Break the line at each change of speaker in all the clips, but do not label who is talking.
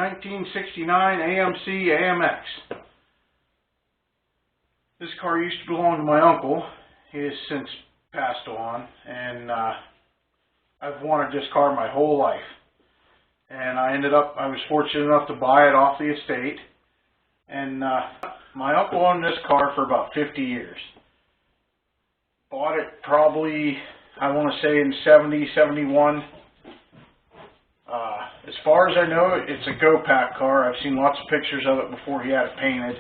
1969 AMC Amx. This car used to belong to my uncle. He has since passed on, and I've wanted this car my whole life. And I was fortunate enough to buy it off the estate. And my uncle owned this car for about 50 years. Bought it probably, I want to say, in 70, 71. As far as I know, it's a go-pack car. I've seen lots of pictures of it before he had it painted.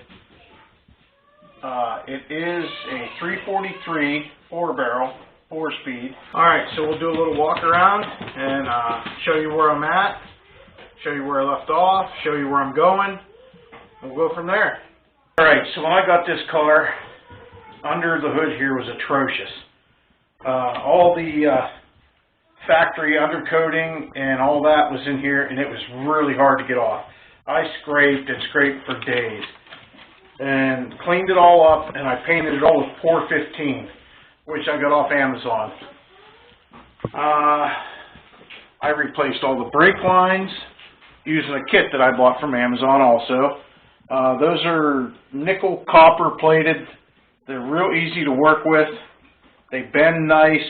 It is a 343 4-barrel, 4-speed. Alright, so we'll do a little walk around and show you where I'm at, show you where I left off, show you where I'm going, and we'll go from there. Alright, so when I got this car, under the hood here was atrocious. All the factory undercoating and all that was in here, and it was really hard to get off. I scraped and scraped for days and cleaned it all up, and I painted it all with Pour 15, which I got off Amazon. I replaced all the brake lines using a kit that I bought from Amazon also. Those are nickel copper plated. They're real easy to work with. They bend nice.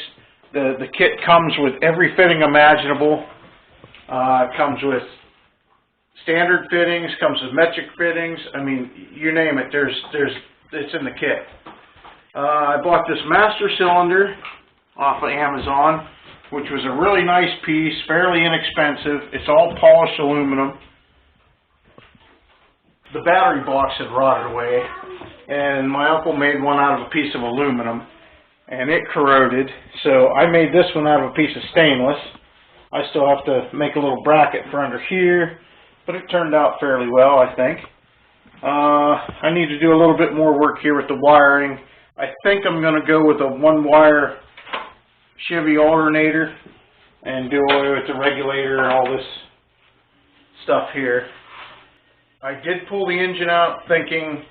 The kit comes with every fitting imaginable. It comes with standard fittings, comes with metric fittings. I mean, you name it, it's in the kit. I bought this master cylinder off of Amazon, which was a really nice piece, fairly inexpensive. It's all polished aluminum. The battery box had rotted away, and my uncle made one out of a piece of aluminum, and it corroded, so I made this one out of a piece of stainless. I still have to make a little bracket for under here, but it turned out fairly well, I think. I need to do a little bit more work here with the wiring. I think I'm going to go with a one-wire Chevy alternator and do away with the regulator and all this stuff here. I did pull the engine out thinking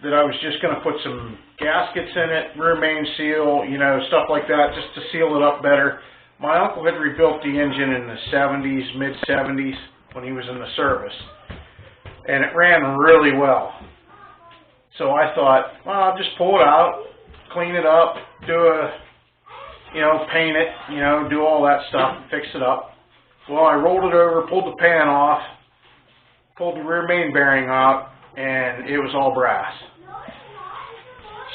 that I was just going to put some gaskets in it, rear main seal, you know, stuff like that, just to seal it up better. My uncle had rebuilt the engine in the 70s, mid-70s, when he was in the service, and it ran really well. So I thought, well, I'll just pull it out, clean it up, paint it, do all that stuff, fix it up. Well, I rolled it over, pulled the pan off, pulled the rear main bearing out, and it was all brass.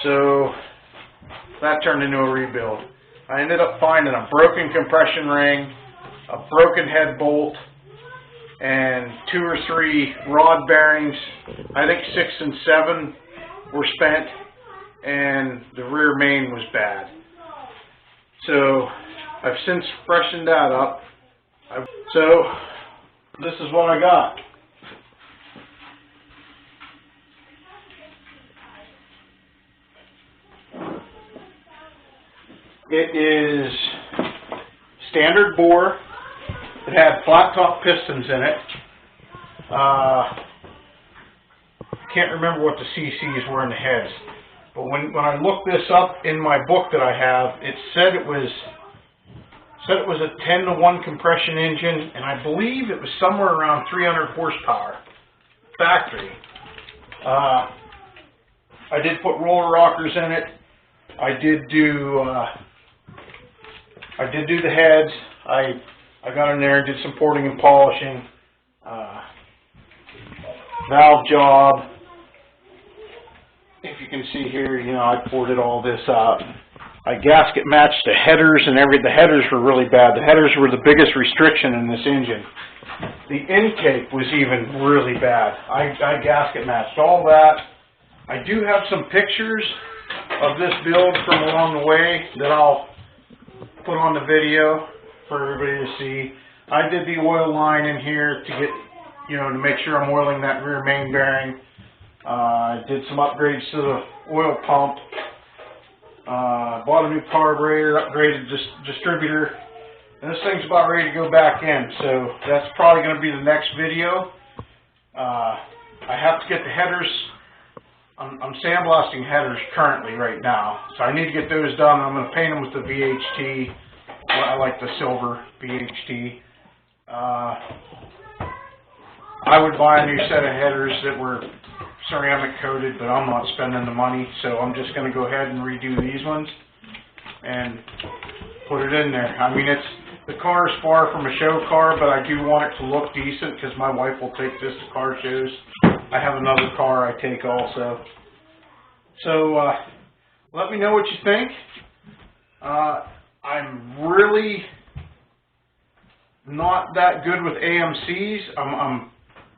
So that turned into a rebuild. I ended up finding a broken compression ring, a broken head bolt, and 2 or 3 rod bearings. I think 6 and 7 were spent, and the rear main was bad. So I've since freshened that up. So this is what I got. It is standard bore. It had flat top pistons in it. Can't remember what the CCs were in the heads, but when I looked this up in my book that I have, it said it was a 10-to-1 compression engine, and I believe it was somewhere around 300 horsepower factory. I did put roller rockers in it. I did do the heads. I got in there and did some porting and polishing. Valve job. If you can see here, I ported all this out. I gasket matched the headers and the headers were really bad. The headers were the biggest restriction in this engine. The intake was even really bad. I gasket matched all that. I do have some pictures of this build from along the way that I'll put on the video for everybody to see. I did the oil line in here to get, to make sure I'm oiling that rear main bearing. I did some upgrades to the oil pump. Bought a new carburetor, upgraded distributor, and this thing's about ready to go back in. So that's probably going to be the next video. I have to get the headers. I'm sandblasting headers currently right now, so I need to get those done. I'm going to paint them with the VHT. I like the silver VHT. I would buy a new set of headers that were ceramic coated, but I'm not spending the money, so I'm just going to go ahead and redo these ones and put it in there. I mean, the car is far from a show car, but I do want it to look decent because my wife will take this to car shows. I have another car I take also. So let me know what you think. I'm really not that good with AMCs. I'm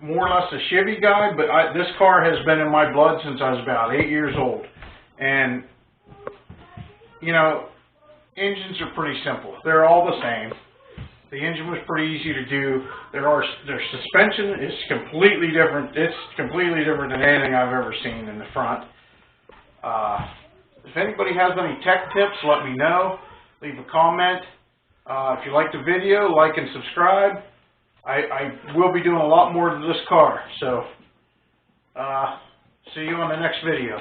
more or less a Chevy guy, but this car has been in my blood since I was about 8 years old. And, you know, engines are pretty simple. They're all the same. The engine was pretty easy to do. Their suspension is completely different. It's completely different than anything I've ever seen in the front. If anybody has any tech tips, let me know. Leave a comment. If you like the video, like and subscribe. I will be doing a lot more to this car. So, see you on the next video.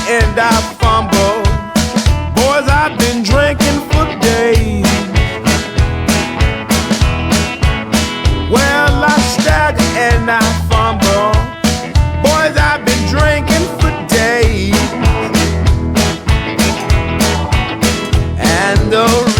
And I fumble. Boys, I've been drinking for days. Well, I stagger and I fumble. Boys, I've been drinking for days. And the